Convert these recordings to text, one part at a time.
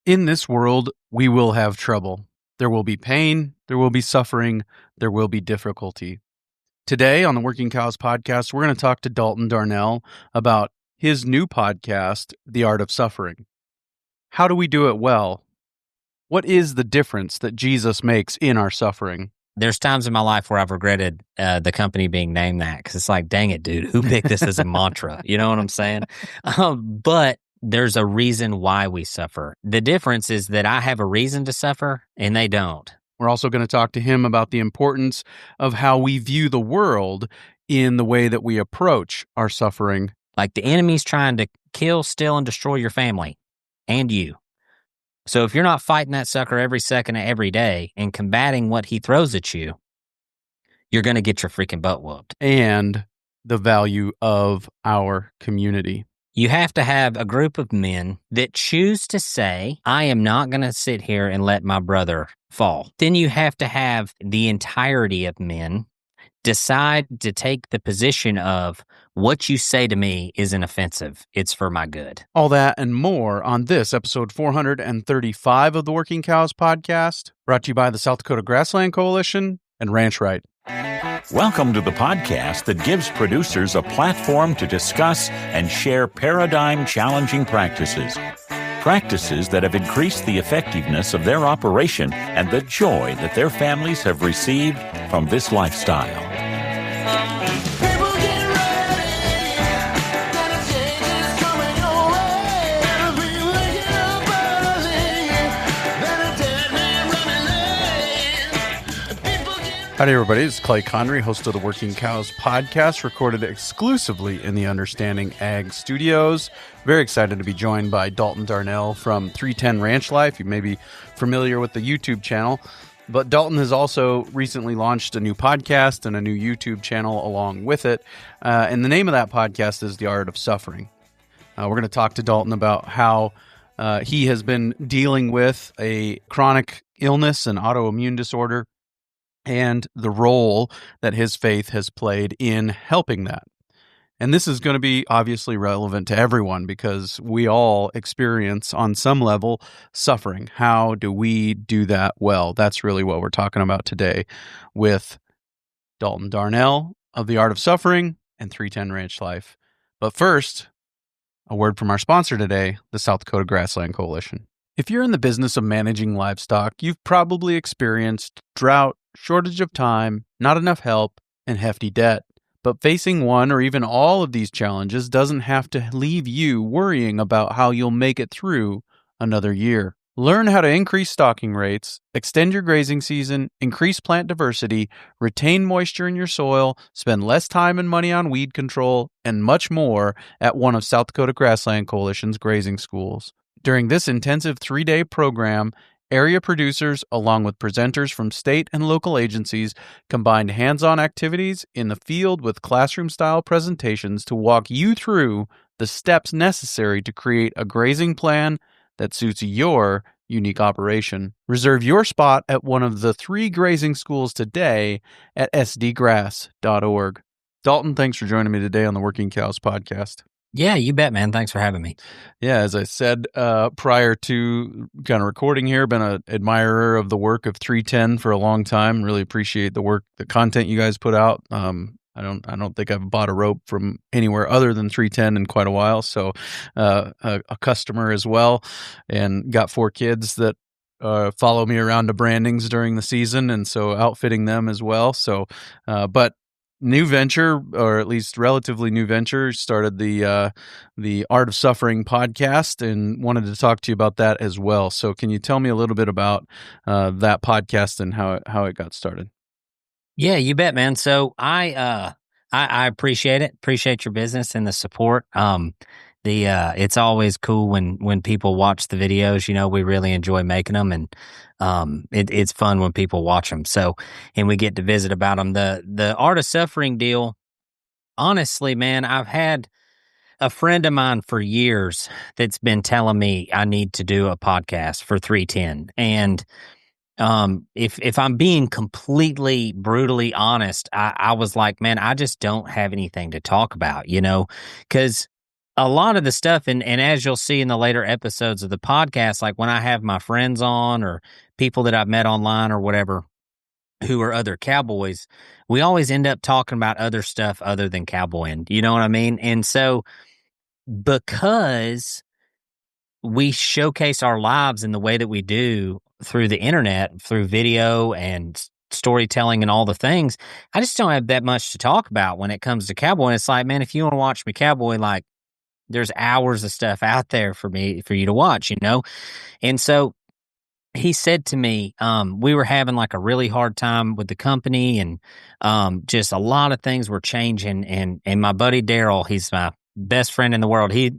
In this world, we will have trouble. There will be pain, there will be suffering, there will be difficulty. Today on the Working Cows podcast, we're going to talk to Dalton Darnell about his new podcast, The Art of Suffering. How do we do it well? What is the difference that Jesus makes in our suffering? There's times in my life where I've regretted the company being named that, because it's like, dang it, dude, who picked this as a mantra? You know what I'm saying? But there's a reason why we suffer. The difference is that I have a reason to suffer and they don't. We're also going to talk to him about the importance of how we view the world in the way that we approach our suffering. Like the enemy's trying to kill, steal, and destroy your family and you. So if you're not fighting that sucker every second of every day and combating what he throws at you, you're going to get your freaking butt whooped. And the value of our community. You have to have a group of men that choose to say, I am not going to sit here and let my brother fall. Then you have to have the entirety of men decide to take the position of what you say to me isn't offensive. It's for my good. All that and more on this episode 435 of the Working Cows podcast, brought to you by the South Dakota Grassland Coalition and Ranch Right. Welcome to the podcast that gives producers a platform to discuss and share paradigm-challenging practices. Practices that have increased the effectiveness of their operation and the joy that their families have received from this lifestyle. Howdy, everybody. It's Clay Connery, host of the Working Cows podcast, recorded exclusively in the Understanding Ag Studios. Very excited to be joined by Dalton Darnell from 310 Ranch Life. You may be familiar with the YouTube channel, but Dalton has also recently launched a new podcast and a new YouTube channel along with it. And the name of that podcast is The Art of Suffering. We're going to talk to Dalton about how he has been dealing with a chronic illness and autoimmune disorder, and the role that his faith has played in helping that. And this is going to be obviously relevant to everyone because we all experience on some level suffering. How do we do that well? That's really what we're talking about today with Dalton Darnell of The Art of Suffering and 310 Ranch Life. But first, a word from our sponsor today, the South Dakota Grassland Coalition. If you're in the business of managing livestock, you've probably experienced drought, shortage of time, not enough help, and hefty debt. But facing one or even all of these challenges doesn't have to leave you worrying about how you'll make it through another year. Learn how to increase stocking rates, extend your grazing season, increase plant diversity, retain moisture in your soil, spend less time and money on weed control, and much more at one of South Dakota Grassland Coalition's grazing schools. During this intensive 3-day program, area producers, along with presenters from state and local agencies, combined hands-on activities in the field with classroom-style presentations to walk you through the steps necessary to create a grazing plan that suits your unique operation. Reserve your spot at one of the 3 grazing schools today at sdgrass.org. Dalton, thanks for joining me today on the Working Cows podcast. Yeah, you bet, man. Thanks for having me. Yeah, as I said prior to kind of recording here, been an admirer of the work of 310 for a long time. Really appreciate the work, the content you guys put out. I don't think I've bought a rope from anywhere other than 310 in quite a while. So a customer as well, and got 4 kids that follow me around to brandings during the season, and so outfitting them as well. So, but new venture, or at least relatively new venture, started the Art of Suffering podcast, and wanted to talk to you about that as well. So can you tell me a little bit about that podcast and how it got started? Yeah, you bet, man. So I appreciate it. Appreciate your business and the support. It's always cool when people watch the videos. You know, we really enjoy making them, and it's fun when people watch them. So, and we get to visit about them. The Art of Suffering deal, honestly, man, I've had a friend of mine for years that's been telling me I need to do a podcast for 310. And if I'm being completely brutally honest, I was like, man, I just don't have anything to talk about, you know, because a lot of the stuff, and as you'll see in the later episodes of the podcast, like when I have my friends on or people that I've met online or whatever who are other cowboys, we always end up talking about other stuff other than cowboying. You know what I mean? And so because we showcase our lives in the way that we do through the internet, through video and storytelling and all the things, I just don't have that much to talk about when it comes to cowboy. And it's like, man, if you want to watch me cowboy, like there's hours of stuff out there for you to watch, you know? And so he said to me, we were having like a really hard time with the company and just a lot of things were changing. And my buddy Daryl, he's my best friend in the world. He's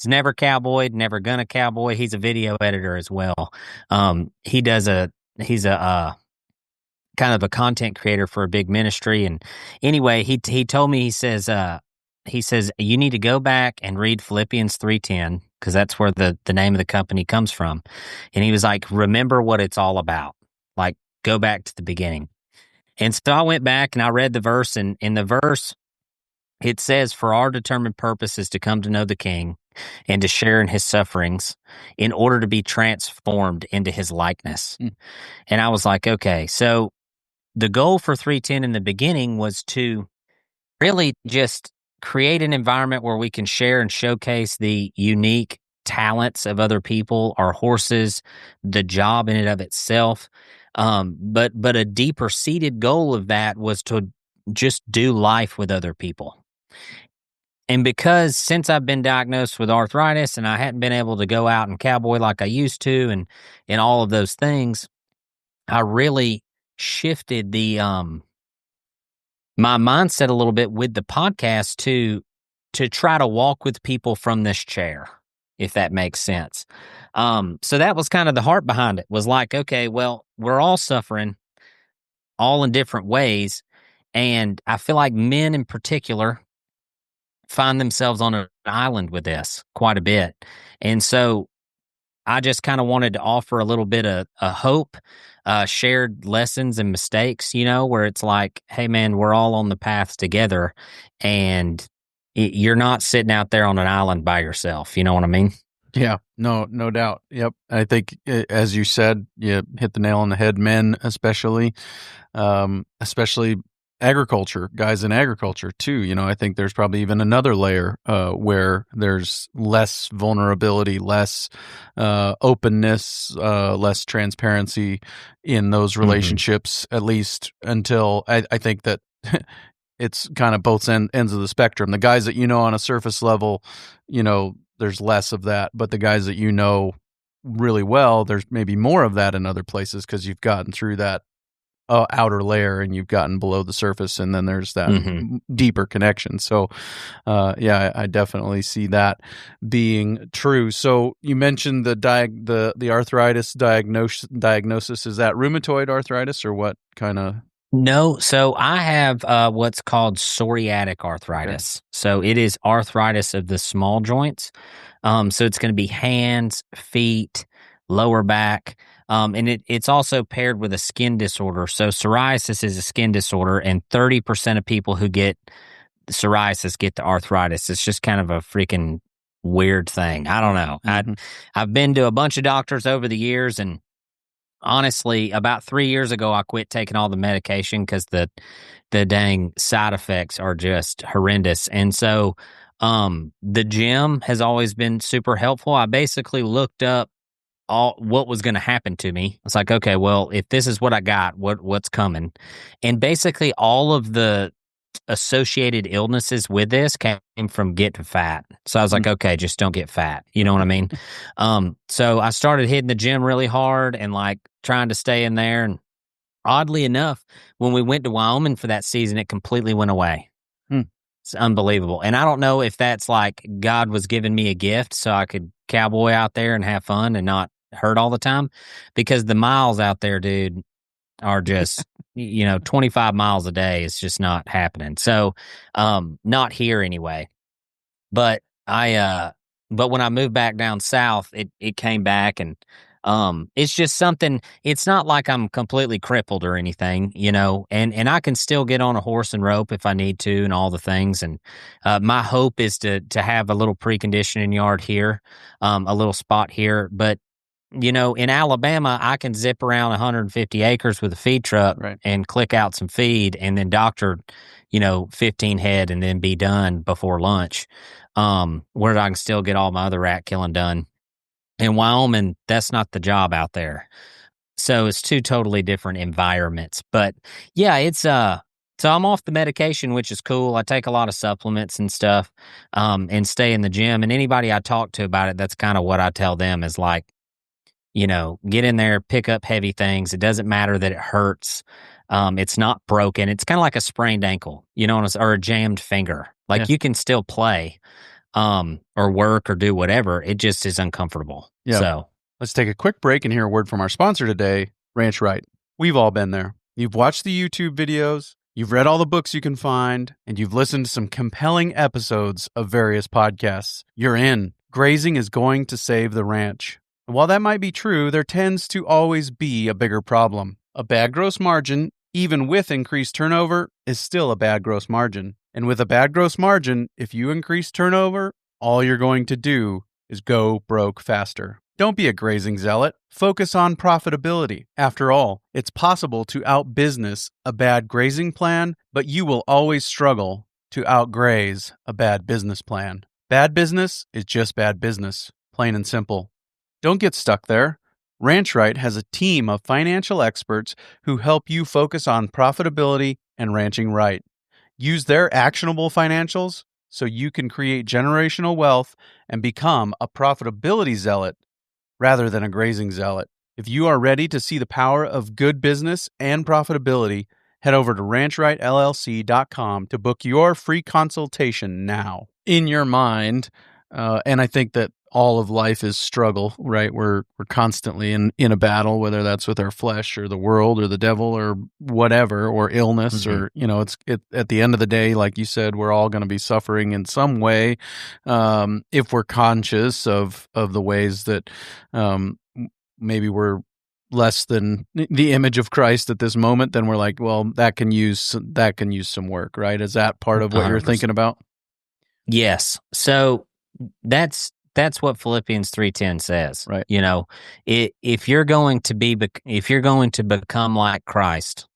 never cowboyed, never gonna cowboy. He's a video editor as well. He's a kind of a content creator for a big ministry. And anyway, he told me, he says, you need to go back and read Philippians 3:10, because that's where the name of the company comes from. And he was like, remember what it's all about. Like, go back to the beginning. And so I went back and I read the verse, and in the verse, it says, for our determined purpose is to come to know the King and to share in his sufferings in order to be transformed into his likeness. And I was like, okay, so the goal for 3:10 in the beginning was to really just create an environment where we can share and showcase the unique talents of other people, our horses, the job in and of itself. But a deeper seated goal of that was to just do life with other people. And because since I've been diagnosed with arthritis and I hadn't been able to go out and cowboy like I used to and all of those things, I really shifted the my mindset a little bit with the podcast to try to walk with people from this chair, if that makes sense. So that was kind of the heart behind it, was like, okay, well, we're all suffering all in different ways. And I feel like men in particular find themselves on an island with this quite a bit. And so I just kind of wanted to offer a little bit of hope, shared lessons and mistakes, you know, where it's like, hey, man, we're all on the path together and you're not sitting out there on an island by yourself. You know what I mean? Yeah, no doubt. Yep. I think, as you said, you hit the nail on the head, men, especially agriculture, guys in agriculture too. You know, I think there's probably even another layer where there's less vulnerability, less openness, less transparency in those relationships, at least until I think that it's kind of both ends of the spectrum. The guys that you know on a surface level, you know, there's less of that, but the guys that you know really well, there's maybe more of that in other places because you've gotten through that outer layer and you've gotten below the surface, and then there's that deeper connection. So yeah, I definitely see that being true. So you mentioned the arthritis diagnosis. Is that rheumatoid arthritis or what kind of? No, so I have what's called psoriatic arthritis. Okay. So it is arthritis of the small joints. So it's going to be hands, feet, lower back. And it's also paired with a skin disorder. So psoriasis is a skin disorder, and 30% of people who get psoriasis get the arthritis. It's just kind of a freaking weird thing. I don't know. I've been to a bunch of doctors over the years, and honestly, about 3 years ago, I quit taking all the medication because the dang side effects are just horrendous. And so the gym has always been super helpful. I basically looked up what was going to happen to me. It's like, okay, well, if this is what I got, what's coming? And basically all of the associated illnesses with this came from getting fat. So I was like, okay, just don't get fat. You know what I mean? So I started hitting the gym really hard and like trying to stay in there. And oddly enough, when we went to Wyoming for that season, it completely went away. It's unbelievable. And I don't know if that's like God was giving me a gift so I could cowboy out there and have fun and not hurt all the time, because the miles out there, dude, are just, 25 miles a day is just not happening. So, not here anyway. But but when I moved back down south, it came back, and It's just something. It's not like I'm completely crippled or anything, and I can still get on a horse and rope if I need to, and all the things. And my hope is to have a little preconditioning yard here, a little spot here. But in Alabama, I can zip around 150 acres with a feed truck and click out some feed, and then doctor, 15 head, and then be done before lunch. Where I can still get all my other rat killing done. In Wyoming, that's not the job out there. So it's two totally different environments. But yeah, so I'm off the medication, which is cool. I take a lot of supplements and stuff, and stay in the gym. And anybody I talk to about it, that's kind of what I tell them is like, get in there, pick up heavy things. It doesn't matter that it hurts. It's not broken. It's kind of like a sprained ankle, or a jammed finger. Like you can still play. Or work or do whatever. It just is uncomfortable. Yeah. So let's take a quick break and hear a word from our sponsor today, Ranch Right. We've all been there. You've watched the YouTube videos, you've read all the books you can find, and you've listened to some compelling episodes of various podcasts. You're in. Grazing is going to save the ranch. And while that might be true, there tends to always be a bigger problem. A bad gross margin, even with increased turnover, is still a bad gross margin. And with a bad gross margin, if you increase turnover, all you're going to do is go broke faster. Don't be a grazing zealot. Focus on profitability. After all, it's possible to outbusiness a bad grazing plan, but you will always struggle to outgraze a bad business plan. Bad business is just bad business, plain and simple. Don't get stuck there. Ranch Right has a team of financial experts who help you focus on profitability and ranching right. Use their actionable financials so you can create generational wealth and become a profitability zealot rather than a grazing zealot. If you are ready to see the power of good business and profitability, head over to ranchrightllc.com to book your free consultation now. In your mind, and I think that all of life is struggle, right? We're constantly in a battle, whether that's with our flesh or the world or the devil or whatever, or illness, or at the end of the day, like you said, we're all going to be suffering in some way, if we're conscious of the ways that maybe we're less than the image of Christ at this moment. Then we're like, well, that can use some work, right? Is that part of what 100%. You're thinking about? Yes. So that's what Philippians 3:10 says. Right. If you're going to become like Christ,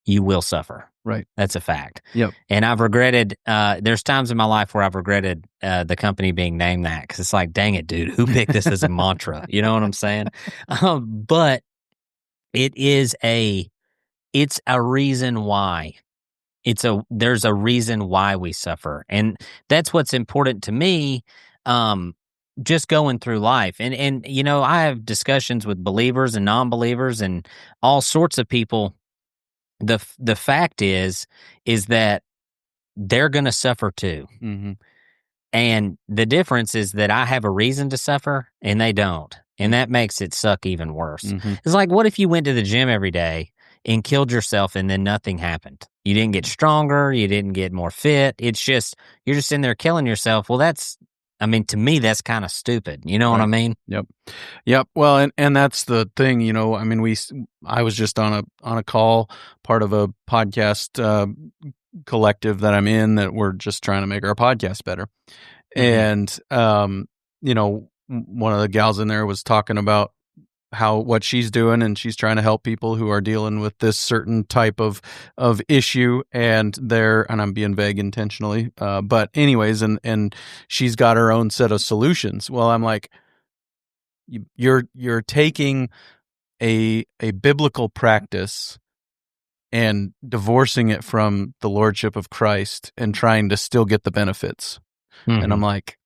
you will suffer. Right. That's a fact. Yep. And I've regretted, there's times in my life where I've regretted the company being named that, because it's like, dang it, dude, who picked this as a mantra? You know what I'm saying? But it's a reason why. There's a reason why we suffer. And that's what's important to me. Just going through life. And I have discussions with believers and non-believers and all sorts of people. The fact is that they're going to suffer too. Mm-hmm. And the difference is that I have a reason to suffer and they don't. And that makes it suck even worse. Mm-hmm. It's like, what if you went to the gym every day and killed yourself and then nothing happened? You didn't get stronger. You didn't get more fit. It's just, you're just in there killing yourself. Well, to me, that's kind of stupid. You know what I mean? Yep. Well, and that's the thing, I was just on a call, part of a podcast collective that I'm in, that we're just trying to make our podcast better. Mm-hmm. And, one of the gals in there was talking about what she's doing, and she's trying to help people who are dealing with this certain type of issue, and I'm being vague intentionally, but anyways, and she's got her own set of solutions. Well, I'm like, you're taking a biblical practice and divorcing it from the lordship of Christ and trying to still get the benefits. Mm-hmm. And I'm like,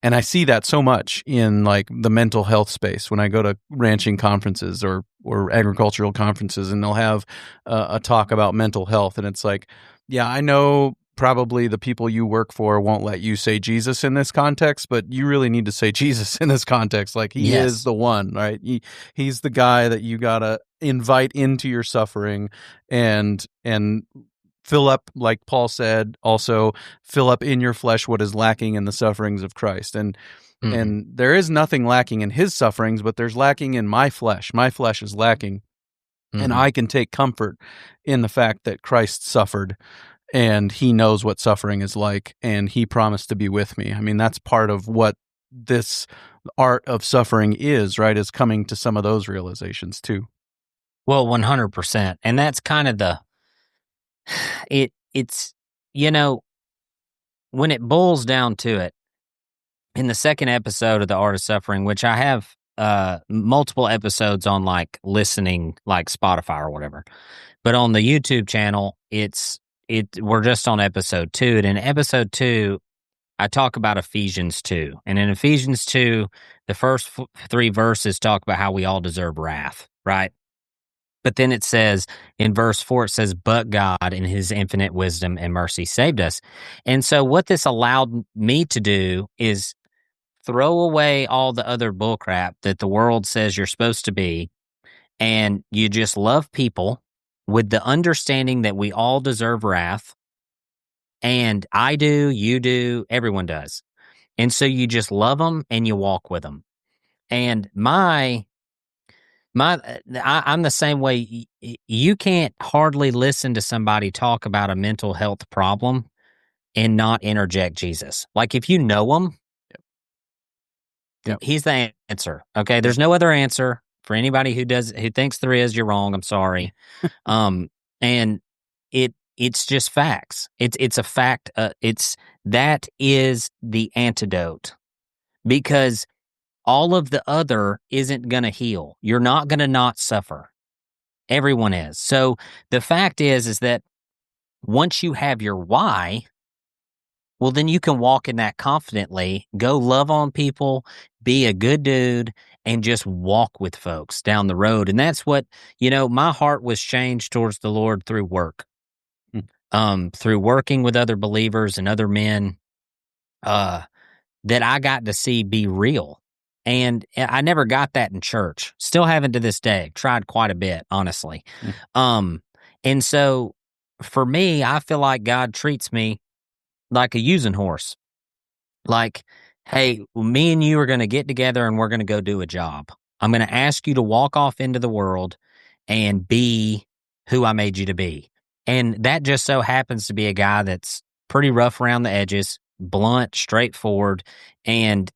and I see that so much in like the mental health space when I go to ranching conferences or agricultural conferences, and they'll have a talk about mental health. And it's like, yeah, I know probably the people you work for won't let you say Jesus in this context, but you really need to say Jesus in this context. Like he is the one, right? He's the guy that you got to invite into your suffering and fill up, like Paul said, also fill up in your flesh what is lacking in the sufferings of Christ. And And there is nothing lacking in his sufferings, but there's lacking in my flesh. My flesh is lacking. And I can take comfort in the fact that Christ suffered and he knows what suffering is like, and he promised to be with me. I mean, that's part of what this art of suffering is, right? Is coming to some of those realizations too. Well, 100%. And that's kind of it's, when it boils down to it, in the second episode of The Art of Suffering, which I have multiple episodes on like listening, like Spotify or whatever, but on the YouTube channel, we're just on episode 2. And in episode 2, I talk about Ephesians 2. And in Ephesians 2, the first 3 verses talk about how we all deserve wrath, right? But then it says in verse 4, it says, but God in his infinite wisdom and mercy saved us. And so what this allowed me to do is throw away all the other bullcrap that the world says you're supposed to be, and you just love people with the understanding that we all deserve wrath. And I do, you do, everyone does. And so you just love them and you walk with them. And I'm the same way. You can't hardly listen to somebody talk about a mental health problem and not interject Jesus. Like if you know them, he's the answer. Okay, there's no other answer for anybody who thinks there is. You're wrong. I'm sorry. And it's just facts. It's a fact. That is the antidote, because all of the other isn't going to heal. You're not going to not suffer. Everyone is. So the fact is that once you have your why, well, then you can walk in that confidently, go love on people, be a good dude, and just walk with folks down the road. And that's what, my heart was changed towards the Lord through work, through working with other believers and other men that I got to see be real. And I never got that in church. Still haven't to this day. Tried quite a bit, honestly. And so for me, I feel like God treats me like a using horse. Like, hey, me and you are going to get together and we're going to go do a job. I'm going to ask you to walk off into the world and be who I made you to be. And that just so happens to be a guy that's pretty rough around the edges, blunt, straightforward, and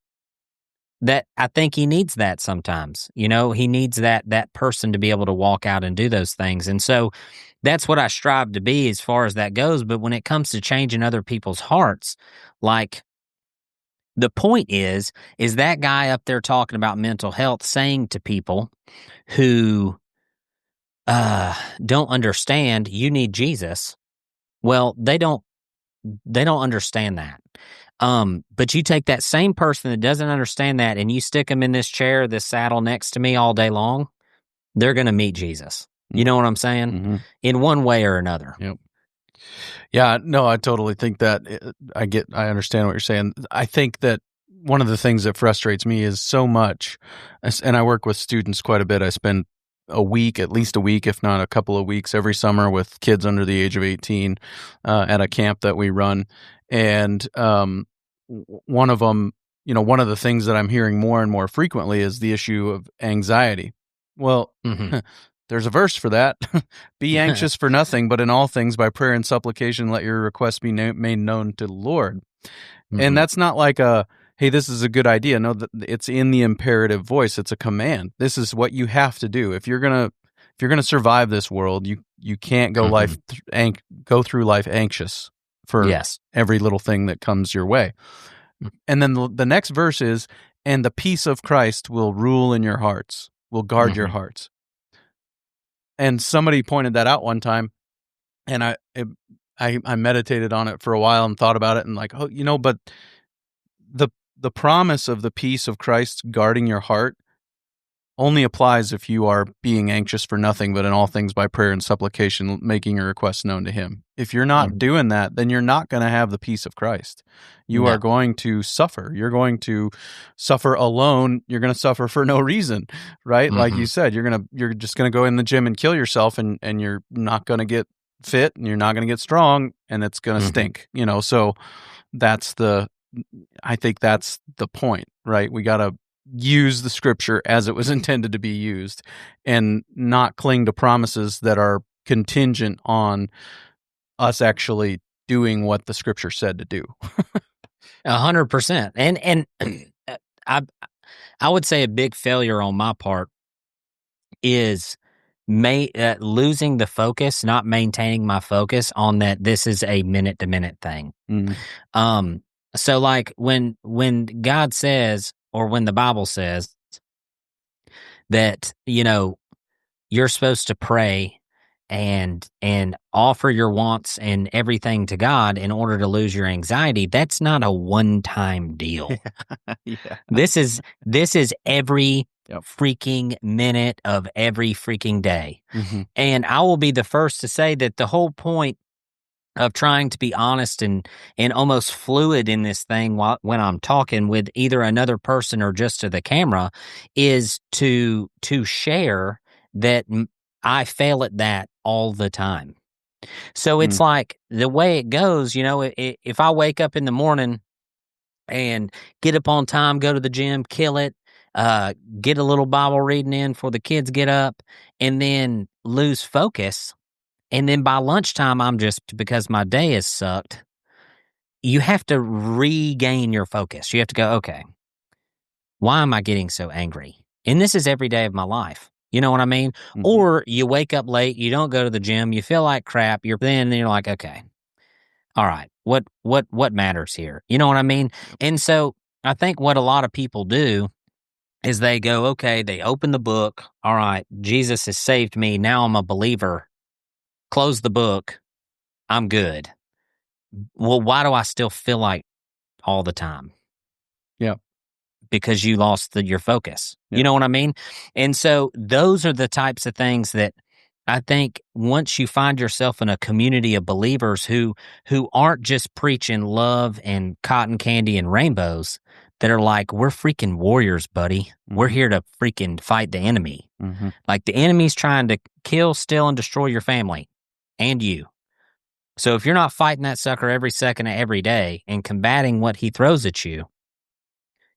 that I think he needs that sometimes. He needs that person to be able to walk out and do those things. And so that's what I strive to be as far as that goes. But when it comes to changing other people's hearts, like the point is that guy up there talking about mental health, saying to people who don't understand you need Jesus. Well, they don't understand that. But you take that same person that doesn't understand that and you stick them in this chair, this saddle next to me all day long, they're going to meet Jesus. You know what I'm saying? Mm-hmm. In one way or another. Yep. Yeah, no, I totally think that I understand what you're saying. I think that one of the things that frustrates me is so much, and I work with students quite a bit. I spend at least a week, if not a couple of weeks every summer with kids under the age of 18 at a camp that we run. And one of them, one of the things that I'm hearing more and more frequently is the issue of anxiety. Well, there's a verse for that. Be anxious for nothing, but in all things by prayer and supplication, let your requests be made known to the Lord. And that's not like hey, this is a good idea. No, it's in the imperative voice. It's a command. This is what you have to do. If you're gonna survive this world, you can't go go through life anxious for every little thing that comes your way. And then the next verse is, and the peace of Christ will rule in your hearts, will guard your hearts. And somebody pointed that out one time, and I meditated on it for a while and thought about it, and like, but the promise of the peace of Christ guarding your heart only applies if you are being anxious for nothing, but in all things by prayer and supplication, making your requests known to him. If you're not doing that, then you're not going to have the peace of Christ. You are going to suffer. You're going to suffer alone. You're going to suffer for no reason, right? Like you said, you're just going to go in the gym and kill yourself, and you're not going to get fit, and you're not going to get strong, and it's going to stink, So I think that's the point, right? We got to use the scripture as it was intended to be used and not cling to promises that are contingent on us actually doing what the scripture said to do. 100%. And I would say a big failure on my part is losing the focus, not maintaining my focus on that this is a minute-to-minute thing. So like when God says, or when the Bible says that, you're supposed to pray and offer your wants and everything to God in order to lose your anxiety, that's not a one-time deal. Yeah. This is every freaking minute of every freaking day. And I will be the first to say that the whole point of trying to be honest and almost fluid in this thing when I'm talking with either another person or just to the camera is to share that I fail at that all the time. So it's like the way it goes, if I wake up in the morning and get up on time, go to the gym, kill it, get a little Bible reading in before the kids get up, and then lose focus. And then by lunchtime, I'm just, because my day has sucked, you have to regain your focus. You have to go, okay, why am I getting so angry? And this is every day of my life. You know what I mean? Or you wake up late, you don't go to the gym, you feel like crap, you're like, okay, all right, what matters here? You know what I mean? And so I think what a lot of people do is they go, okay, they open the book. All right, Jesus has saved me. Now I'm a believer. Close the book. I'm good. Well, why do I still feel like all the time? Yeah. Because you lost your focus. Yeah. You know what I mean? And so those are the types of things that I think once you find yourself in a community of believers who aren't just preaching love and cotton candy and rainbows, that are like, we're freaking warriors, buddy. We're here to freaking fight the enemy. Like the enemy's trying to kill, steal, and destroy your family and you. So if you're not fighting that sucker every second of every day and combating what he throws at you,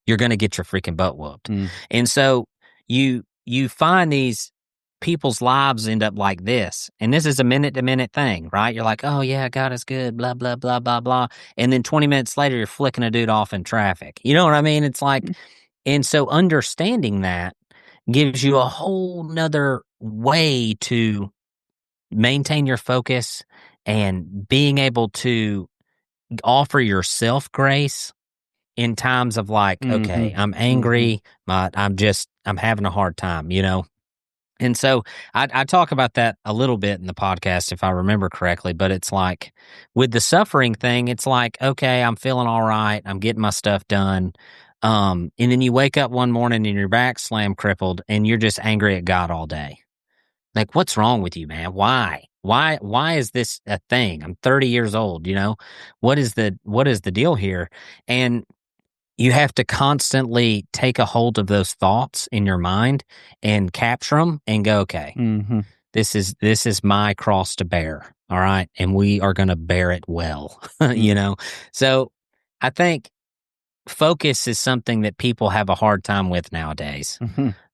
you're going to get your freaking butt whooped. And so you find these people's lives end up like this. And this is a minute-to-minute thing, right? You're like, oh, yeah, God is good, blah, blah, blah, blah, blah. And then 20 minutes later, you're flicking a dude off in traffic. You know what I mean? It's like, and so understanding that gives you a whole nother way to maintain your focus and being able to offer yourself grace in times of like, okay, I'm angry, I'm having a hard time, And so I talk about that a little bit in the podcast, if I remember correctly, but it's like with the suffering thing, it's like, okay, I'm feeling all right. I'm getting my stuff done. And then you wake up one morning and your back's slam crippled and you're just angry at God all day. Like, what's wrong with you, man? Why is this a thing? I'm 30 years old, what is the deal here? And you have to constantly take a hold of those thoughts in your mind and capture them and go, okay, this is my cross to bear. All right. And we are going to bear it well, So I think focus is something that people have a hard time with nowadays.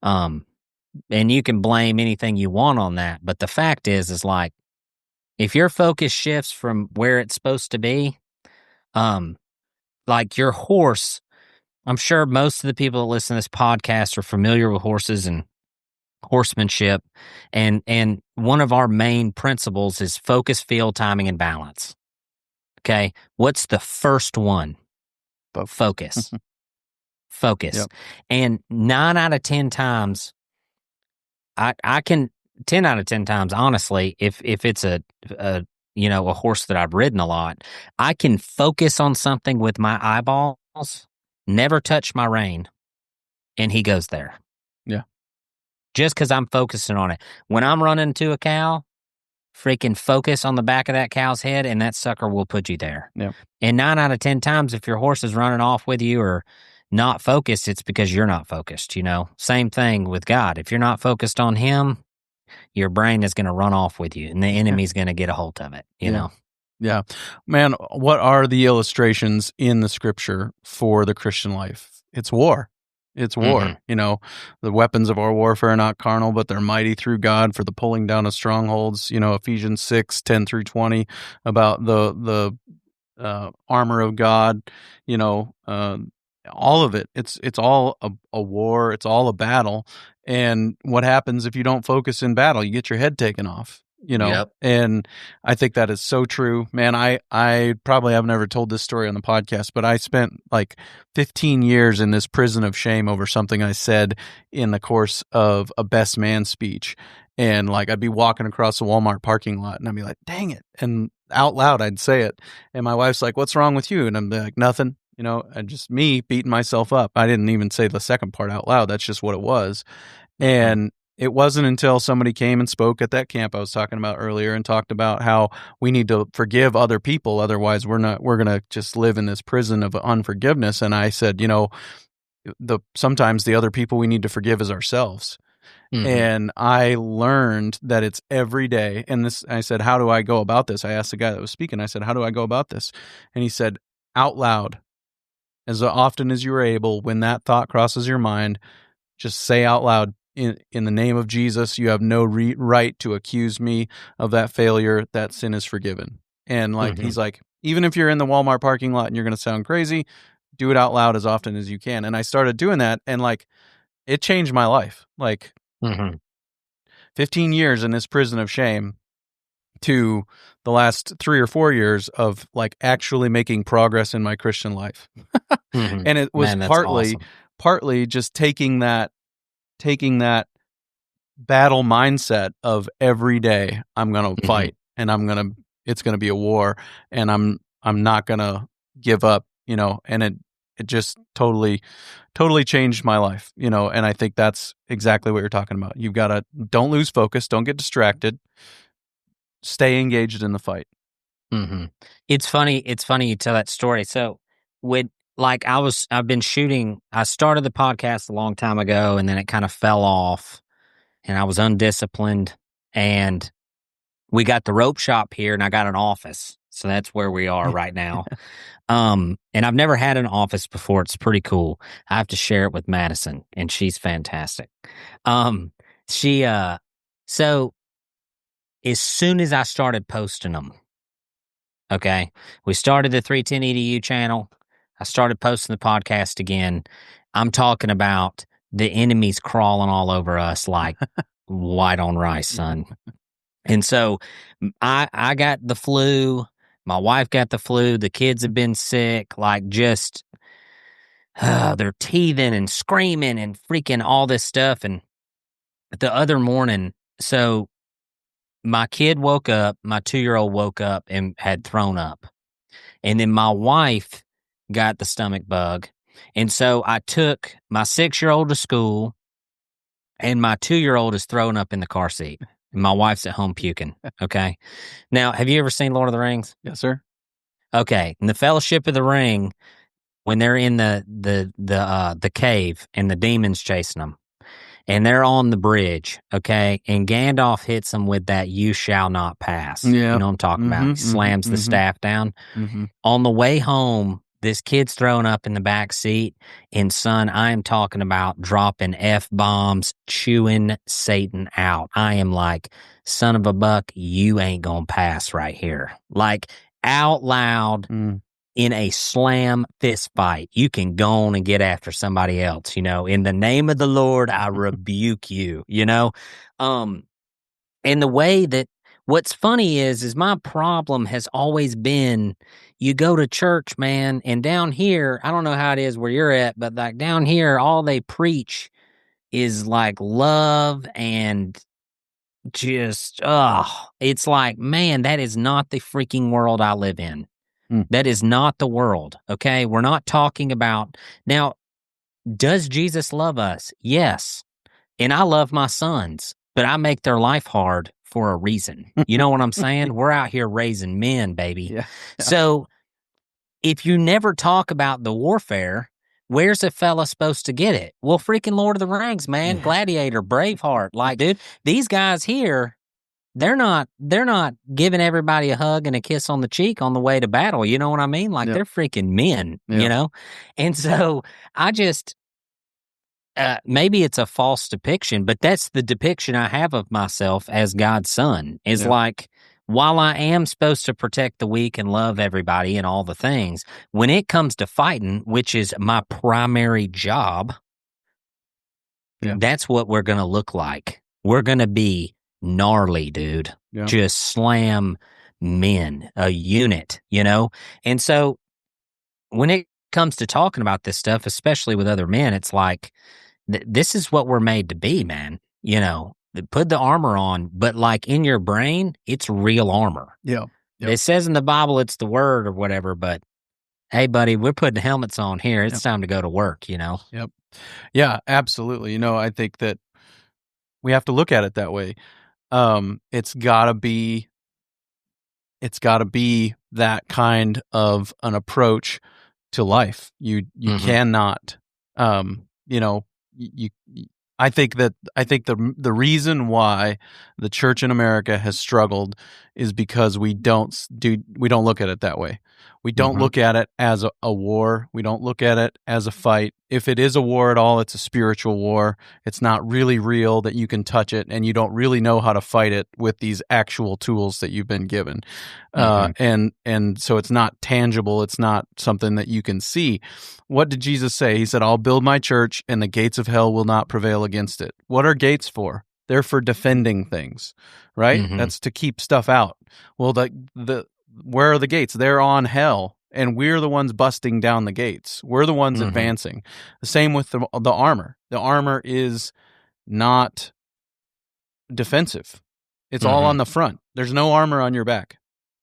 And you can blame anything you want on that. But the fact is like, if your focus shifts from where it's supposed to be, like your horse, I'm sure most of the people that listen to this podcast are familiar with horses and horsemanship. And one of our main principles is focus, feel, timing, and balance. Okay. What's the first one? Focus. Focus. Yep. And 9 out of 10 times, I can 10 out of 10 times, honestly, if it's a horse that I've ridden a lot, I can focus on something with my eyeballs, never touch my rein, and he goes there. Yeah. Just because I'm focusing on it. When I'm running to a cow, freaking focus on the back of that cow's head, and that sucker will put you there. Yeah. And 9 out of 10 times, if your horse is running off with you or not focused, it's because you're not focused, Same thing with God. If you're not focused on him, your brain is going to run off with you, and the enemy's going to get a hold of it, you know? Yeah. Man, what are the illustrations in the scripture for the Christian life? it's war. It's war. Mm-hmm. You know, the weapons of our warfare are not carnal, but they're mighty through God for the pulling down of strongholds. You know, Ephesians 6:10-20 about the armor of God. You know, all of it. It's all a war. It's all a battle. And what happens if you don't focus in battle? You get your head taken off. You know, Yep. and I think that is so true, man. I probably have never told this story on the podcast, but I spent like 15 years in this prison of shame over something I said in the course of a best man speech. And like, I'd be walking across a Walmart parking lot and I'd be like, dang it. And out loud, I'd say it. And my wife's like, what's wrong with you? And I'm like, nothing, you know, and just me beating myself up. I didn't even say the second part out loud. That's just what it was. And it wasn't until somebody came and spoke at that camp I was talking about earlier and talked about how we need to forgive other people. Otherwise, we're going to just live in this prison of unforgiveness. And I said, you know, sometimes the other people we need to forgive is ourselves. Mm-hmm. And I learned that it's every day. And I said, how do I go about this? I asked the guy that was speaking, I said, how do I go about this? And he said, out loud, as often as you are able, when that thought crosses your mind, just say out loud, in the name of Jesus, you have no right to accuse me of that failure. That sin is forgiven. And like, he's like, even if you're in the Walmart parking lot and you're going to sound crazy, do it out loud as often as you can. And I started doing that, and like, it changed my life. Like 15 years in this prison of shame to the last 3 or 4 years of like actually making progress in my Christian life. And it was partly just taking that battle mindset of every day I'm going to fight, and it's going to be a war, and I'm not going to give up, you know, and it just totally changed my life, you know. And I think that's exactly what you're talking about. You've got to, don't lose focus. Don't get distracted. Stay engaged in the fight. It's funny you tell that story. So I've been shooting, I started the podcast a long time ago, and then it kind of fell off, and I was undisciplined, and we got the rope shop here, and I got an office. So that's where we are right now. And I've never had an office before. It's pretty cool. I have to share it with Madison, and she's fantastic. So as soon as I started posting them, okay, we started the 310 EDU channel. I started posting the podcast again. I'm talking about the enemies crawling all over us like white on rice, son. And so I got the flu. My wife got the flu. The kids have been sick, like just they're teething and screaming and freaking all this stuff. And the other morning, so my kid woke up, my 2-year-old woke up and had thrown up. And then my wife got the stomach bug. And so I took my 6-year-old to school, and my 2-year-old is throwing up in the car seat. And my wife's at home puking. Okay. Now, have you ever seen Lord of the Rings? Yes, sir. Okay. In the Fellowship of the Ring, when they're in the cave and the demons chasing them, and they're on the bridge, okay, and Gandalf hits them with that "You shall not pass." Yeah. You know what I'm talking about? He slams the staff down. On the way home, this kid's throwing up in the back seat, and son, I am talking about dropping F-bombs, chewing Satan out. I am like, son of a buck, you ain't gonna pass right here. Like, out loud. In a slam fist fight, you can go on and get after somebody else, you know, in the name of the Lord, I rebuke you, you know? And the way that, what's funny is my problem has always been, you go to church, man, and down here, I don't know how it is where you're at, but like down here, all they preach is like love and just, it's like, man, that is not the freaking world I live in. That is not the world, okay? We're not talking about... Now, does Jesus love us? Yes. And I love my sons, but I make their life hard for a reason. You know what I'm saying? We're out here raising men, baby. Yeah. So, if you never talk about the warfare, where's a fella supposed to get it? Well, freaking Lord of the Rings, man. Gladiator, Braveheart. Like, dude, these guys here... they're not giving everybody a hug and a kiss on the cheek on the way to battle. You know what I mean? Like they're freaking men, you know? And so I just, maybe it's a false depiction, but that's the depiction I have of myself as God's son is like, while I am supposed to protect the weak and love everybody and all the things, when it comes to fighting, which is my primary job, that's what we're going to look like. We're going to be gnarly, dude. Just slam men, a unit, you know? And so when it comes to talking about this stuff, especially with other men, it's like, this is what we're made to be, man. You know, put the armor on, but like in your brain, it's real armor. It says in the Bible it's the word or whatever, but hey, buddy, we're putting helmets on here. It's time to go to work, you know? Yeah, absolutely. You know, I think that we have to look at it that way. It's gotta be that kind of an approach to life. You cannot, you know, I think the reason why the church in America has struggled is because we don't look at it that way. We don't look at it as a war. We don't look at it as a fight. If it is a war at all, it's a spiritual war. It's not really real that you can touch it, and you don't really know how to fight it with these actual tools that you've been given. And so it's not tangible. It's not something that you can see. What did Jesus say? He said, "I'll build my church, and the gates of hell will not prevail against it." What are gates for? They're for defending things, right? That's to keep stuff out. Well, where are the gates? They're on hell, and we're the ones busting down the gates. We're the ones advancing. The same with the armor. The armor is not defensive. It's all on the front. There's no armor on your back.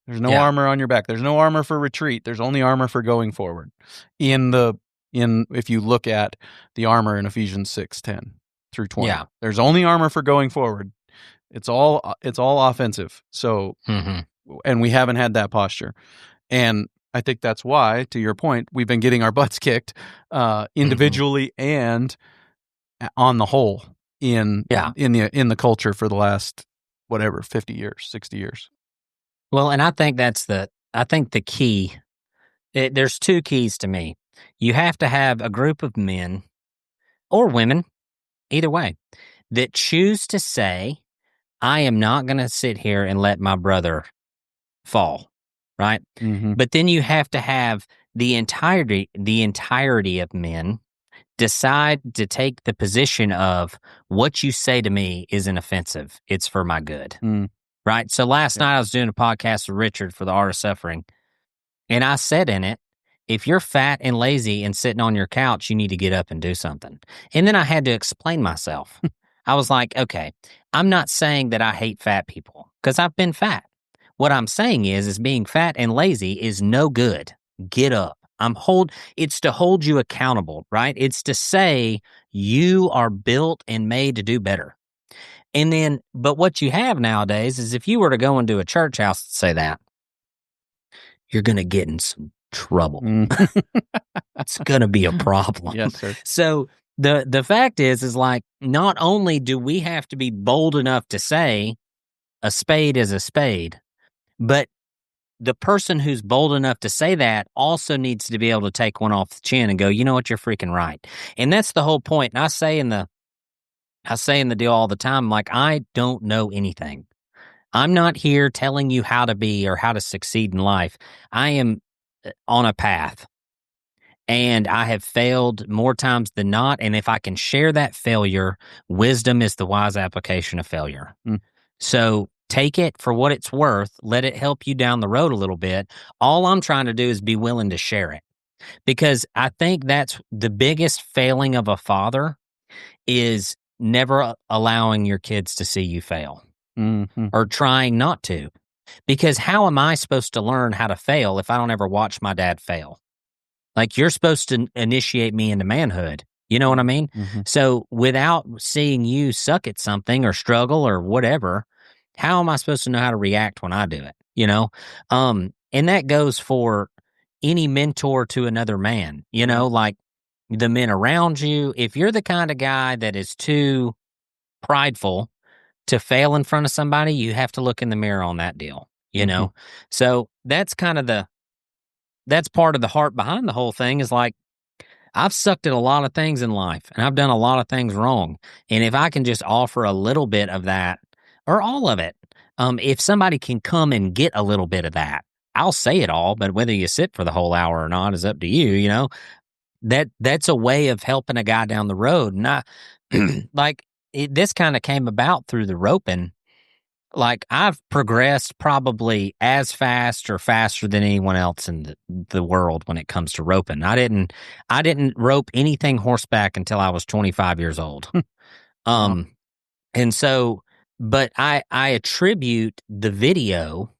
There's no armor on your back. There's no armor for retreat. There's only armor for going forward. If you look at the armor in Ephesians 6:10 through 20, there's only armor for going forward. It's all offensive. So, and we haven't had that posture. And I think that's why, to your point, we've been getting our butts kicked individually and on the whole in the culture for the last 50 years, 60 years. Well, and I think the key, there's two keys to me. You have to have a group of men or women, either way, that choose to say, I am not going to sit here and let my brother fall, right? But then you have to have the entirety of men decide to take the position of what you say to me isn't offensive. It's for my good. Right. So last night I was doing a podcast with Richard for the Art of Suffering. And I said in it, if you're fat and lazy and sitting on your couch, you need to get up and do something. And then I had to explain myself. I was like, okay, I'm not saying that I hate fat people because I've been fat. What I'm saying is being fat and lazy is no good. Get up. It's to hold you accountable, right? It's to say you are built and made to do better. And then, but what you have nowadays is if you were to go into a church house and say that, you're going to get in some trouble. It's going to be a problem. Yes, sir. So the fact is like, not only do we have to be bold enough to say a spade is a spade, but the person who's bold enough to say that also needs to be able to take one off the chin and go, you know what, you're freaking right. And that's the whole point. And I say in the deal all the time, like, I don't know anything. I'm not here telling you how to be or how to succeed in life. I am on a path, and I have failed more times than not. And if I can share that failure, wisdom is the wise application of failure. So take it for what it's worth. Let it help you down the road a little bit. All I'm trying to do is be willing to share it, because I think that's the biggest failing of a father is never allowing your kids to see you fail or trying not to. Because how am I supposed to learn how to fail if I don't ever watch my dad fail? Like, you're supposed to initiate me into manhood. You know what I mean? So without seeing you suck at something or struggle or whatever, how am I supposed to know how to react when I do it? You know? And that goes for any mentor to another man, you know, like the men around you. If you're the kind of guy that is too prideful to fail in front of somebody, you have to look in the mirror on that deal, you know? So that's kind of that's part of the heart behind the whole thing is like, I've sucked at a lot of things in life and I've done a lot of things wrong. And if I can just offer a little bit of that or all of it, if somebody can come and get a little bit of that, I'll say it all, but whether you sit for the whole hour or not is up to you, you know? That's a way of helping a guy down the road. And this kind of came about through the roping. Like I've progressed probably as fast or faster than anyone else in the world when it comes to roping. I didn't rope anything horseback until I was 25 years old. And so, but I attribute the video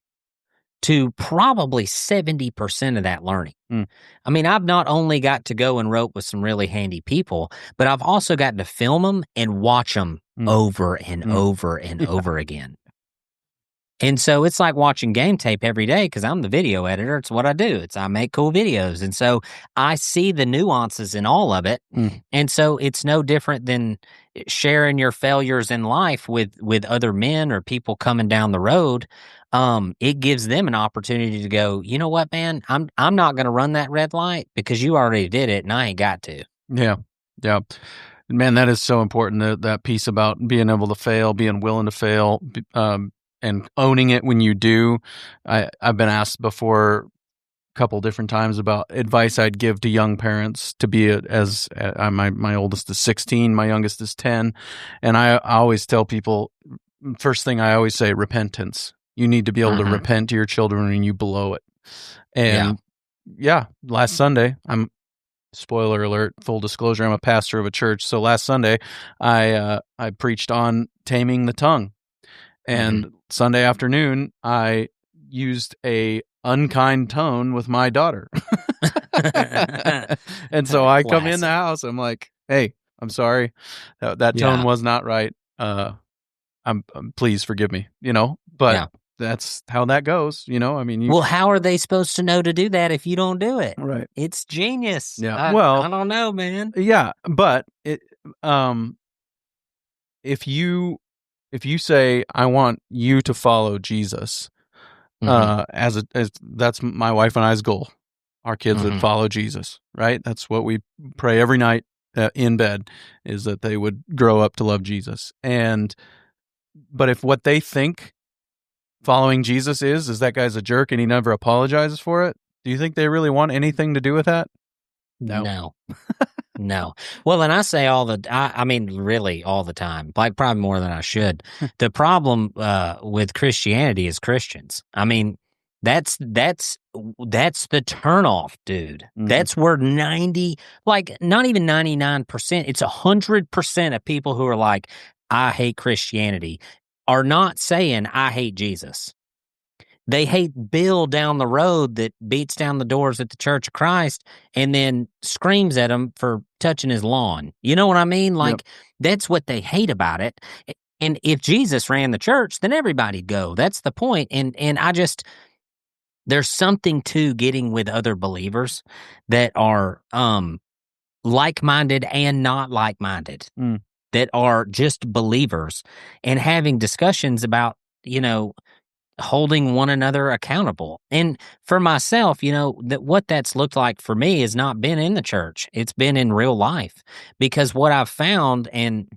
to probably 70% of that learning. I mean, I've not only got to go and rope with some really handy people, but I've also got to film them and watch them over and over and over again. And so it's like watching game tape every day because I'm the video editor. It's what I do. I make cool videos. And so I see the nuances in all of it. And so it's no different than sharing your failures in life with other men or people coming down the road. It gives them an opportunity to go, you know what, man, I'm not going to run that red light because you already did it and I ain't got to. Yeah. Yeah. Man, that is so important. That piece about being able to fail, being willing to fail, and owning it when you do. I've been asked before a couple different times about advice I'd give to young parents to be my oldest is 16, my youngest is 10. And I always tell people, first thing I always say, repentance. You need to be able to repent to your children when you blow it. And last Sunday, spoiler alert, full disclosure, I'm a pastor of a church. So last Sunday, I preached on taming the tongue. And Sunday afternoon, I used a unkind tone with my daughter. And so I come in the house, I'm like, hey, I'm sorry. That tone was not right. Please forgive me, you know, but that's how that goes, you know. I mean, well, how are they supposed to know to do that if you don't do it? Right. It's genius. Yeah. I don't know, man. Yeah. But if you say, I want you to follow Jesus, as that's my wife and I's goal, our kids that follow Jesus, right? That's what we pray every night in bed, is that they would grow up to love Jesus. But if what they think following Jesus is that guy's a jerk and he never apologizes for it, do you think they really want anything to do with that? No. No. Well, and I say I mean, really all the time, like probably more than I should. The problem with Christianity is Christians. I mean, that's the turnoff, dude. That's where not even 99%, it's 100% of people who are like, I hate Christianity, are not saying I hate Jesus. They hate Bill down the road that beats down the doors at the Church of Christ and then screams at him for touching his lawn. You know what I mean? Like, that's what they hate about it. And if Jesus ran the church, then everybody'd go. That's the point. And there's something to getting with other believers that are like-minded and not like-minded, that are just believers, and having discussions about, you know, holding one another accountable. And for myself, you know, what that's looked like for me has not been in the church. It's been in real life, because what I've found and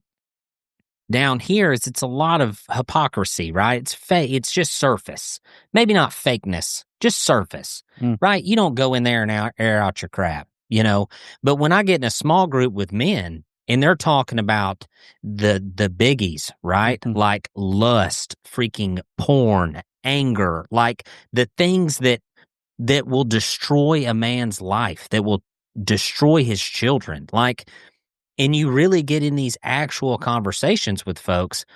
down here is it's a lot of hypocrisy, right? It's fake. It's just surface, maybe not fakeness, just surface, right? You don't go in there and air out your crap, you know, but when I get in a small group with men and they're talking about the biggies, right? Like lust, freaking porn, anger, like the things that will destroy a man's life, that will destroy his children. Like, and you really get in these actual conversations with folks,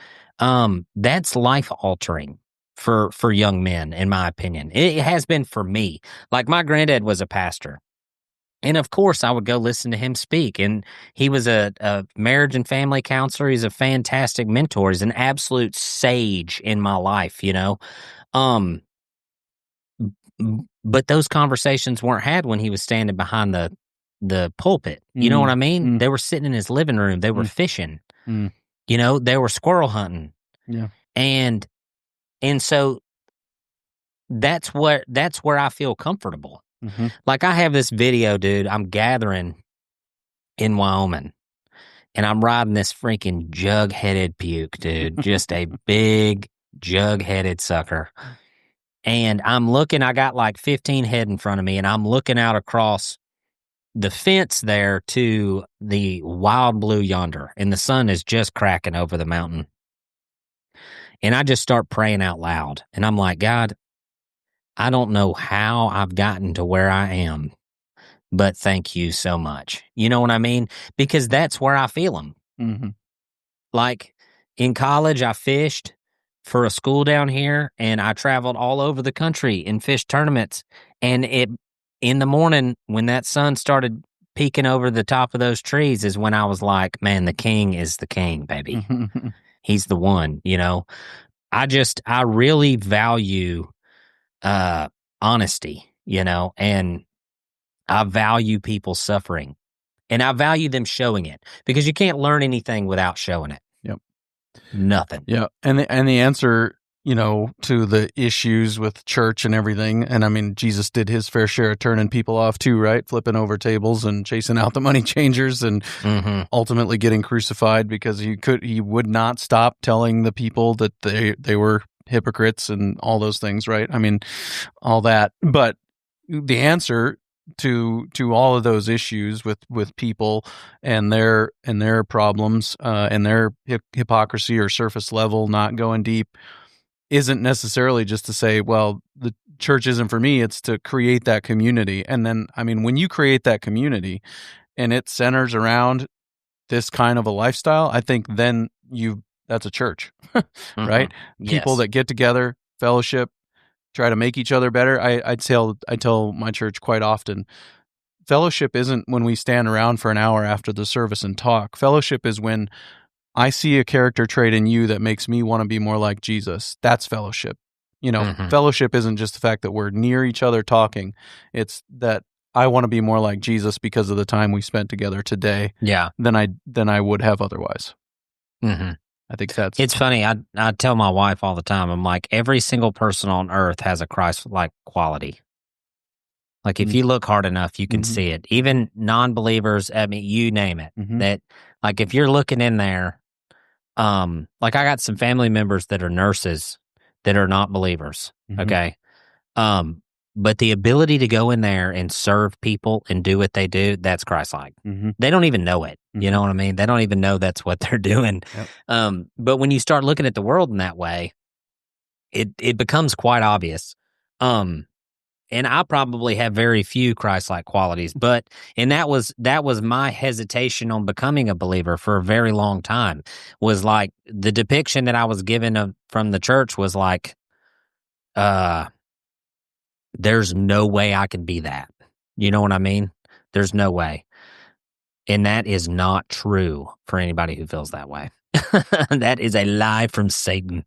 that's life altering for young men, in my opinion. It has been for me. Like, my granddad was a pastor. And of course, I would go listen to him speak. And he was a marriage and family counselor. He's a fantastic mentor. He's an absolute sage in my life, you know. But those conversations weren't had when he was standing behind the pulpit. You know what I mean? They were sitting in his living room. They were fishing. You know, they were squirrel hunting. Yeah. And so that's where I feel comfortable. Mm-hmm. Like, I have this video, dude. I'm gathering in Wyoming, and I'm riding this freaking jug-headed puke, dude. Just a big jug-headed sucker. And I'm looking, I got like 15 head in front of me, and I'm looking out across the fence there to the wild blue yonder, and the sun is just cracking over the mountain. And I just start praying out loud. And I'm like, God, I don't know how I've gotten to where I am, but thank you so much. You know what I mean? Because that's where I feel them. Mm-hmm. Like, in college, I fished for a school down here, and I traveled all over the country and fished tournaments. And in the morning, when that sun started peeking over the top of those trees, is when I was like, man, the king is the king, baby. Mm-hmm. He's the one, you know? I really value honesty, you know, and I value people suffering, and I value them showing it, because you can't learn anything without showing it. Yep. Nothing. Yeah. And the answer, you know, to the issues with church and everything. And I mean, Jesus did his fair share of turning people off too, right? Flipping over tables and chasing out the money changers, and ultimately getting crucified because he would not stop telling the people that they were hypocrites and all those things, right? I mean, all that. But the answer to all of those issues with people and their problems and their hypocrisy or surface level, not going deep, isn't necessarily just to say, well, the church isn't for me. It's to create that community. And then, I mean, when you create that community and it centers around this kind of a lifestyle, I think then that's a church, right? People that get together, fellowship, try to make each other better. I tell my church quite often, fellowship isn't when we stand around for an hour after the service and talk. Fellowship is when I see a character trait in you that makes me want to be more like Jesus. That's fellowship. You know, fellowship isn't just the fact that we're near each other talking. It's that I want to be more like Jesus because of the time we spent together today. Yeah. Than I would have otherwise. I think it's funny. I tell my wife all the time, I'm like, every single person on earth has a Christ-like quality. Like, if you look hard enough, you can see it. Even non-believers, I mean, you name it. That, like, if you're looking in there, like, I got some family members that are nurses that are not believers. Okay. But the ability to go in there and serve people and do what they do, that's Christ-like. They don't even know it. You know what I mean? They don't even know that's what they're doing. Yep. But when you start looking at the world in that way, it becomes quite obvious. And I probably have very few Christ-like qualities, and that was my hesitation on becoming a believer for a very long time. Was like, the depiction that I was given from the church was like, there's no way I can be that. You know what I mean? There's no way. And that is not true for anybody who feels that way. That is a lie from Satan.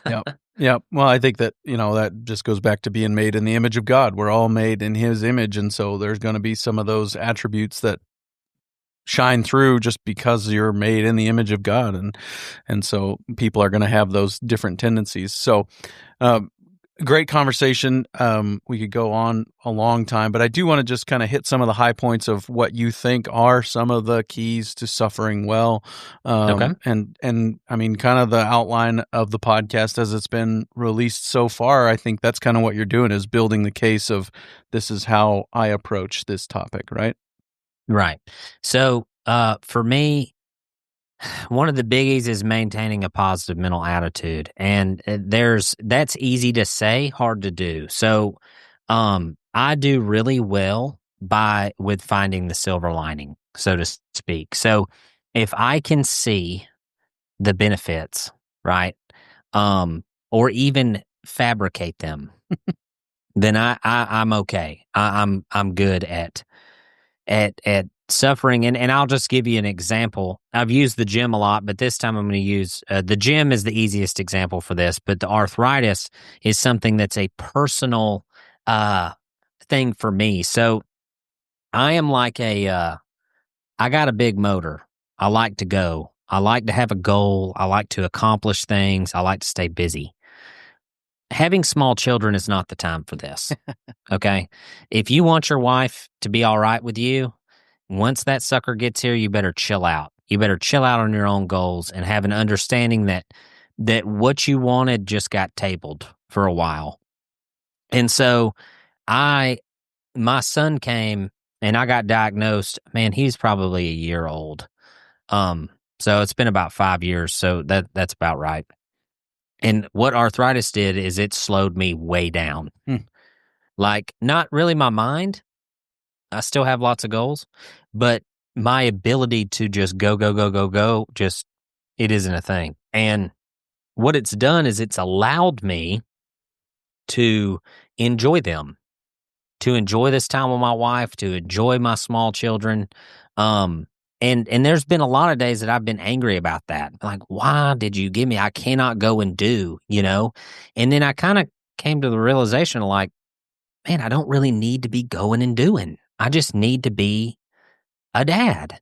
Yep. Yeah. Well, I think that, you know, that just goes back to being made in the image of God. We're all made in his image. And so there's going to be some of those attributes that shine through just because you're made in the image of God. And so people are going to have those different tendencies. So, great conversation. We could go on a long time, but I do want to just kind of hit some of the high points of what you think are some of the keys to suffering well. Okay. And I mean, kind of the outline of the podcast as it's been released so far, I think that's kind of what you're doing, is building the case of this is how I approach this topic, right? Right. So, for me, one of the biggies is maintaining a positive mental attitude, and that's easy to say, hard to do. So, I do really well with finding the silver lining, so to speak. So, if I can see the benefits, right, or even fabricate them, then I'm okay. I'm good at suffering. And I'll just give you an example. I've used the gym a lot, but this time I'm going to use the gym is the easiest example for this, but the arthritis is something that's a personal thing for me. So I am like I got a big motor. I like to go. I like to have a goal. I like to accomplish things. I like to stay busy. Having small children is not the time for this. Okay. If you want your wife to be all right with you, once that sucker gets here, you better chill out. You better chill out on your own goals and have an understanding that what you wanted just got tabled for a while. And so my son came and I got diagnosed. Man, he's probably a year old. So it's been about 5 years. So that's about right. And what arthritis did is it slowed me way down. Like, not really my mind. I still have lots of goals, but my ability to just go, just, it isn't a thing. And what it's done is it's allowed me to enjoy them, to enjoy this time with my wife, to enjoy my small children. And there's been a lot of days that I've been angry about that. Like, why did you give me? I cannot go and do, And then I kind of came to the realization of like, man, I don't really need to be going and doing. I just need to be a dad,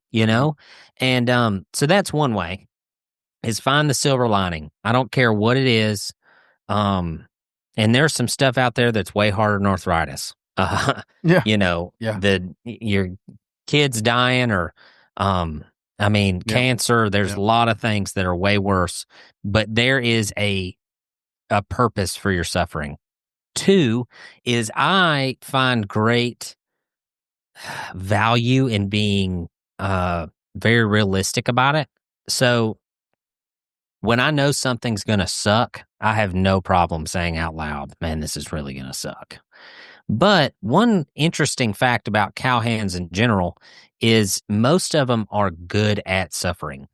And so that's one way, is find the silver lining. I don't care what it is. And there's some stuff out there that's way harder than arthritis. Yeah. Your kids dying or, cancer. There's a lot of things that are way worse, but there is a purpose for your suffering. 2 is I find great value in being very realistic about it. So when I know something's going to suck, I have no problem saying out loud, man, this is really going to suck. But one interesting fact about cowhands in general is most of them are good at suffering.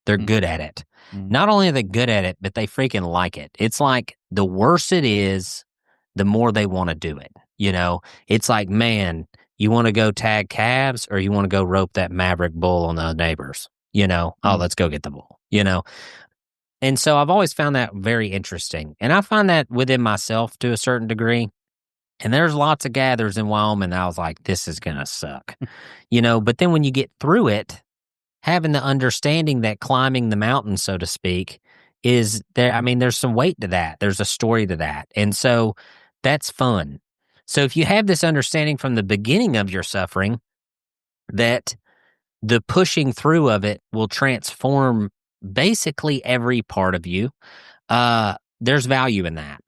They're good at it. Not only are they good at it, but they freaking like it. It's like the worse it is, the more they want to do it. It's like, man, you want to go tag calves or you want to go rope that maverick bull on the neighbors? Oh, let's go get the bull, And so I've always found that very interesting. And I find that within myself to a certain degree. And there's lots of gathers in Wyoming that I was like, this is going to suck, But then when you get through it, having the understanding that climbing the mountain, so to speak, is there. I mean, there's some weight to that. There's a story to that. And so that's fun. So if you have this understanding from the beginning of your suffering that the pushing through of it will transform basically every part of you, there's value in that.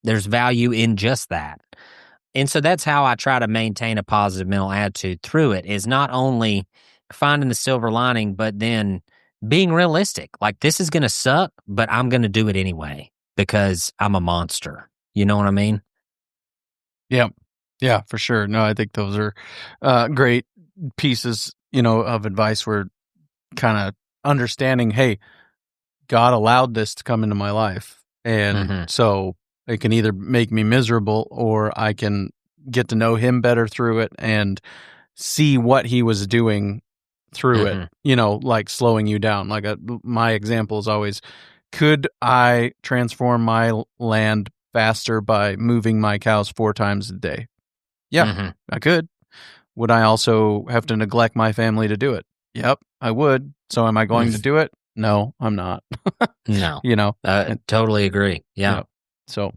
There's value in just that. And so that's how I try to maintain a positive mental attitude through it, is not only finding the silver lining, but then being realistic. Like, this is going to suck, but I'm going to do it anyway because I'm a monster. You know what I mean? Yeah. Yeah, for sure. No, I think those are great pieces, of advice where kind of understanding, hey, God allowed this to come into my life. And so it can either make me miserable or I can get to know him better through it and see what he was doing through it, like slowing you down. Like my example is always, could I transform my land faster by moving my cows 4 times a day? Yeah, I could. Would I also have to neglect my family to do it? Yep, I would. So am I going to do it? No, I'm not. No. I totally agree. Yeah. So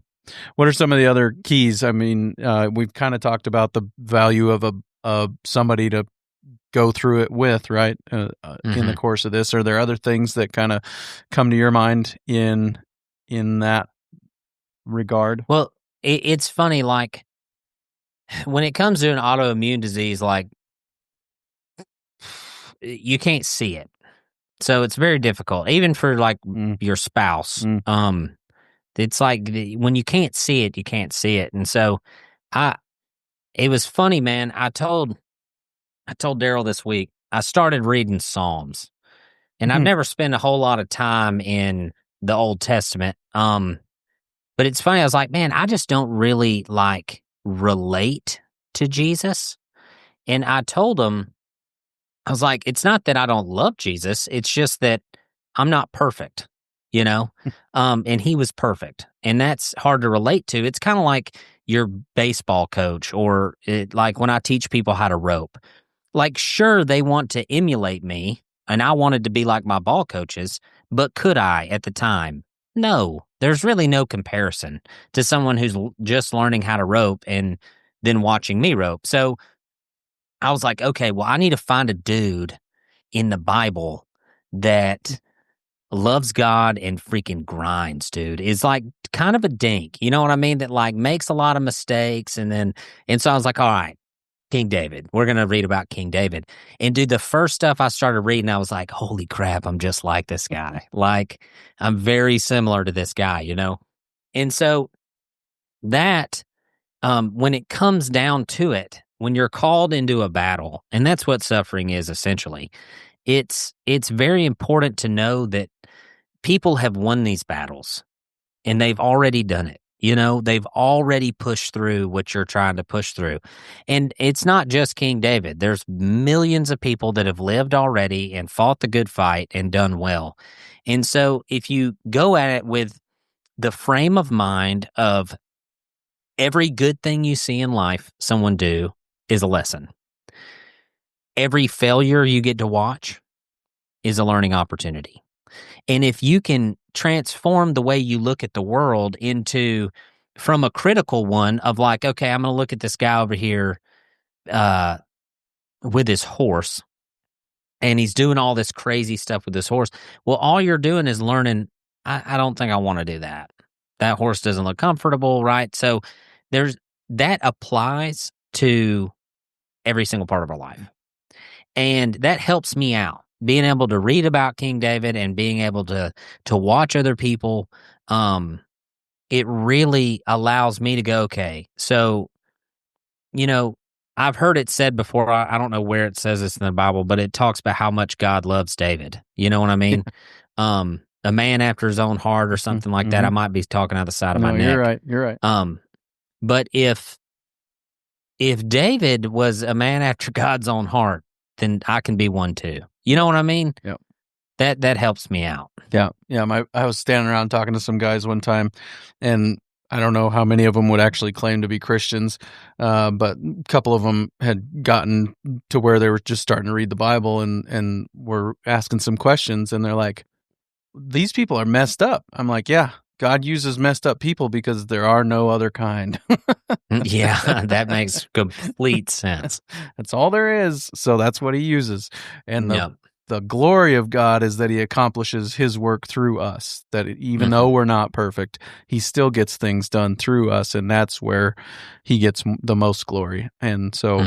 what are some of the other keys? I mean, we've kind of talked about the value of somebody to go through it with, right? In the course of this, are there other things that kind of come to your mind in that regard? Well, it's funny, like when it comes to an autoimmune disease, like you can't see it. So it's very difficult, even for like your spouse. It's like when you can't see it, you can't see it. And so it was funny, man. I told Daryl this week, I started reading Psalms, and I've never spent a whole lot of time in the Old Testament. But it's funny. I was like, man, I just don't really like relate to Jesus. And I told him, I was like, it's not that I don't love Jesus. It's just that I'm not perfect, and he was perfect. And that's hard to relate to. It's kind of like your baseball coach or like when I teach people how to rope. Like, sure, they want to emulate me, and I wanted to be like my ball coaches, but could I at the time? No, there's really no comparison to someone who's just learning how to rope and then watching me rope. So I was like, okay, well, I need to find a dude in the Bible that loves God and freaking grinds, dude. Is like kind of a dink, you know what I mean? That like makes a lot of mistakes. And so I was like, all right, King David. We're going to read about King David. And dude, the first stuff I started reading, I was like, holy crap, I'm just like this guy. Like, I'm very similar to this guy, you know? And so that, when it comes down to it, when you're called into a battle, and that's what suffering is essentially, it's very important to know that people have won these battles and they've already done it. You know, they've already pushed through what you're trying to push through. And it's not just King David. There's millions of people that have lived already and fought the good fight and done well. And so if you go at it with the frame of mind of every good thing you see in life someone do is a lesson. Every failure you get to watch is a learning opportunity. And if you can transform the way you look at the world into from a critical one of like, okay, I'm going to look at this guy over here with his horse and he's doing all this crazy stuff with this horse. Well, all you're doing is learning, I don't think I want to do that. That horse doesn't look comfortable, right? So that applies to every single part of our life. And that helps me out. Being able to read about King David and being able to watch other people, it really allows me to go, okay, so, you know, I've heard it said before, I don't know where it says this in the Bible, but it talks about how much God loves David. You know what I mean? A man after his own heart or something like that. I might be talking out the side of my neck. You're right. But if David was a man after God's own heart, then I can be one too. You know what I mean? Yep. That helps me out. Yeah. I was standing around talking to some guys one time, and I don't know how many of them would actually claim to be Christians, but a couple of them had gotten to where they were just starting to read the Bible and were asking some questions, and they're like, "These people are messed up." I'm like, "Yeah, God uses messed up people because there are no other kind." Yeah, that makes complete sense. That's all there is. So that's what he uses. And the glory of God is that he accomplishes his work through us, that even though we're not perfect, he still gets things done through us. And that's where he gets the most glory. And so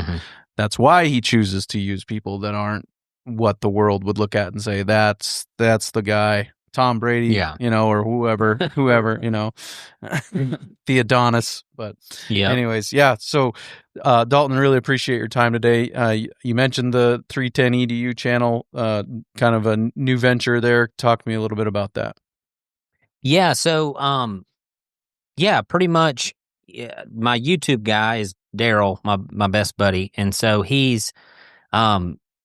that's why he chooses to use people that aren't what the world would look at and say, that's the guy. Tom Brady, you know, or whoever, you know, the Adonis. But anyways, yeah. So, Dalton, really appreciate your time today. You mentioned the 310 EDU channel, kind of a new venture there. Talk to me a little bit about that. Yeah. So, pretty much my YouTube guy is Daryl, my best buddy. And so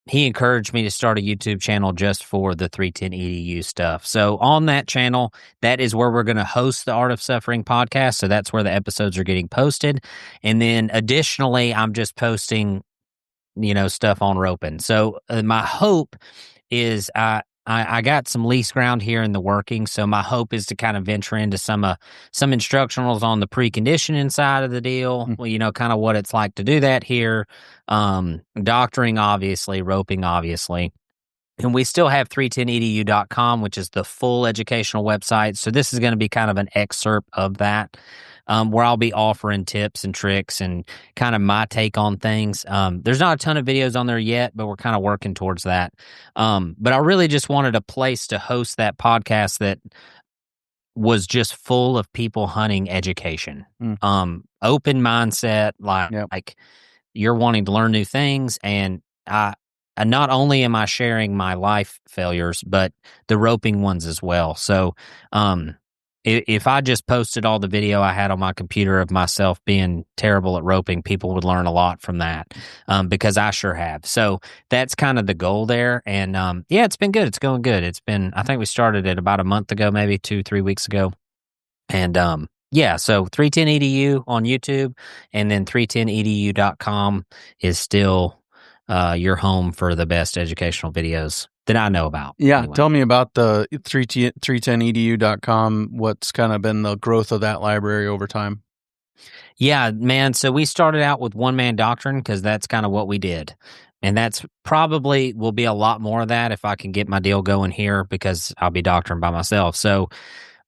he encouraged me to start a YouTube channel just for the 310 EDU stuff. So on that channel, that is where we're going to host the Art of Suffering podcast. So that's where the episodes are getting posted. And then additionally, I'm just posting, you know, stuff on roping. So my hope is I got some lease ground here in the working, so my hope is to kind of venture into some instructionals on the preconditioning side of the deal. Well, you know, kind of what it's like to do that here. Doctoring, obviously, roping, obviously. And we still have 310edu.com, which is the full educational website. So this is going to be kind of an excerpt of that, where I'll be offering tips and tricks and kind of my take on things. There's not a ton of videos on there yet, but we're kind of working towards that. But I really just wanted a place to host that podcast that was just full of people hunting education, open mindset, like you're wanting to learn new things. And not only am I sharing my life failures, but the roping ones as well. So, if I just posted all the video I had on my computer of myself being terrible at roping, people would learn a lot from that, because I sure have. So that's kind of the goal there. And, it's been good. It's going good. I think we started it about a month ago, maybe 2-3 weeks ago. And, so 310edu on YouTube, and then 310edu.com is still your home for the best educational videos that I know about. Yeah. Anyway. Tell me about the 310edu.com. What's kind of been the growth of that library over time? Yeah, man. So we started out with one-man doctrine because that's kind of what we did. And that's probably will be a lot more of that if I can get my deal going here because I'll be doctoring by myself. So,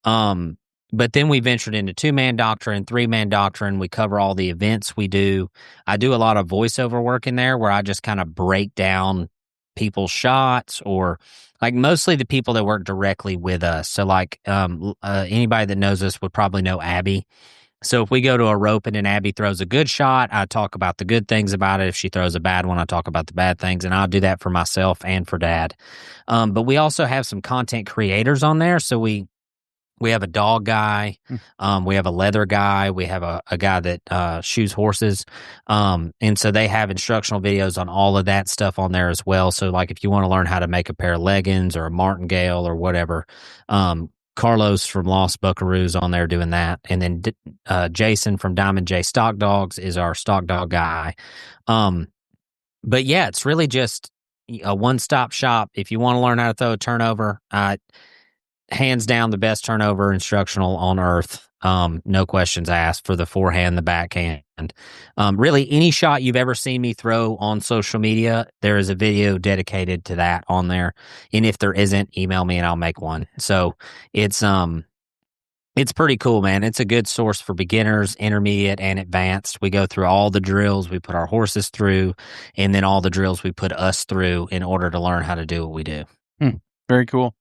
but then we ventured into two-man doctrine, three-man doctrine. We cover all the events we do. I do a lot of voiceover work in there where I just kind of break down people's shots or like mostly the people that work directly with us. So like anybody that knows us would probably know Abby. So if we go to a rope and Abby throws a good shot, I talk about the good things about it. If she throws a bad one, I talk about the bad things, and I'll do that for myself and for Dad. But we also have some content creators on there. So we have a dog guy, we have a leather guy, we have a guy that shoes horses, and so they have instructional videos on all of that stuff on there as well. So like if you want to learn how to make a pair of leggings or a martingale or whatever, Carlos from Lost Buckaroos on there doing that. And then Jason from Diamond J Stock Dogs is our stock dog guy. But yeah, it's really just a one-stop shop. If you want to learn how to throw a turnover, hands down the best turnover instructional on earth. No questions asked for the forehand, the backhand. Really, any shot you've ever seen me throw on social media, there is a video dedicated to that on there. And if there isn't, email me and I'll make one. So it's pretty cool, man. It's a good source for beginners, intermediate, and advanced. We go through all the drills we put our horses through, and then all the drills we put us through in order to learn how to do what we do. Very cool.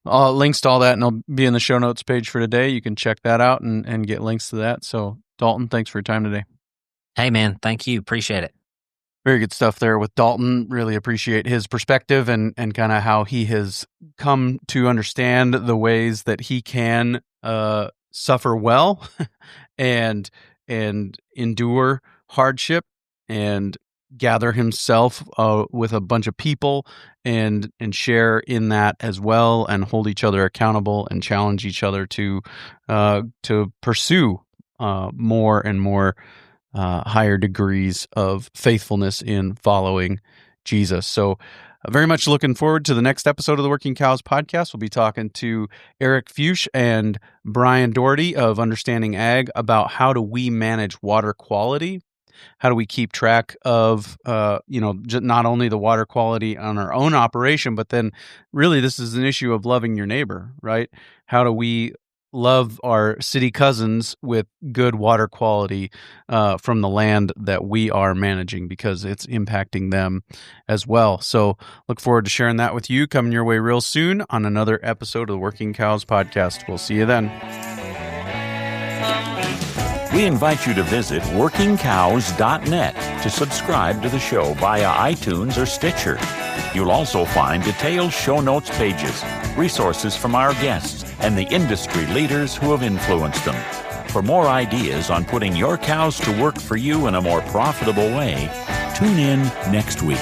Links to all that, and I'll be in the show notes page for today. You can check that out and get links to that. So, Dalton, thanks for your time today. Hey, man. Thank you. Appreciate it. Very good stuff there with Dalton. Really appreciate his perspective and kind of how he has come to understand the ways that he can suffer well and endure hardship and gather himself with a bunch of people and share in that as well, and hold each other accountable and challenge each other to pursue more and more higher degrees of faithfulness in following Jesus. So very much looking forward to the next episode of the Working Cows podcast. We'll be talking to Eric Fuchs and Brian Doherty of Understanding Ag about how do we manage water quality. How do we keep track of, not only the water quality on our own operation, but then really this is an issue of loving your neighbor, right? How do we love our city cousins with good water quality from the land that we are managing, because it's impacting them as well. So look forward to sharing that with you, coming your way real soon on another episode of the Working Cows podcast. We'll see you then. We invite you to visit workingcows.net to subscribe to the show via iTunes or Stitcher. You'll also find detailed show notes pages, resources from our guests, and the industry leaders who have influenced them. For more ideas on putting your cows to work for you in a more profitable way, tune in next week.